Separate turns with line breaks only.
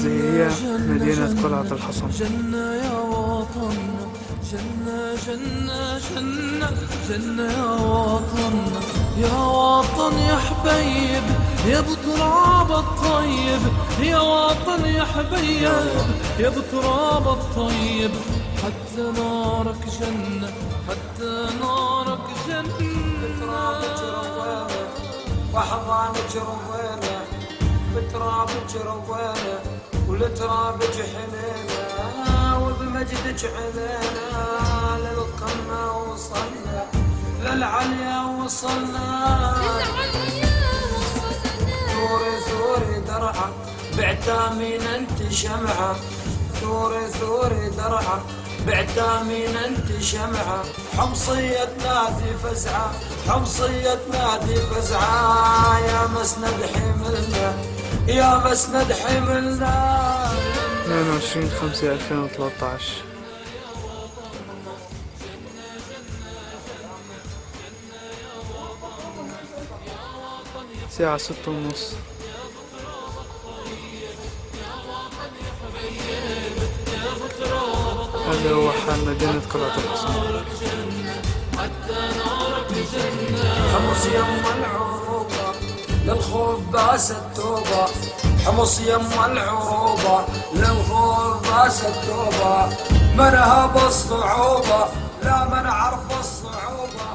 هذه هي مدينة قلعة الحصن.
جنة يا وطننا، جنة جنة جنة جنة يا وطننا، يا وطن يا حبيب يا بتراب الطيب، يا وطن يا حبيب يا بتراب الطيب، حتى نارك جنة، حتى نارك جنة.
بترابك روينا وحضانك روينا، بترابك روينا ولترابك حنينا، وبمجدك علينا للقمة وصلنا، للعليا وصلنا، ثوري ثوري درعا بعتامين انت شمعة، ثوري ثوري درعا بعتامين انت شمعة، حمصية نادي فزعة، حمصية نادي فزعة، يا مسند حملنا، يا مسند حملنا.
22/5/2013. الساعة 6:30. هذا هو حال مدينة قلعة الحصن.
حمص يم العروبة للخوف باس التوبة، حمص يم العروبة للخوف باس التوبة، من هب الصعوبة لا من عرف الصعوبة.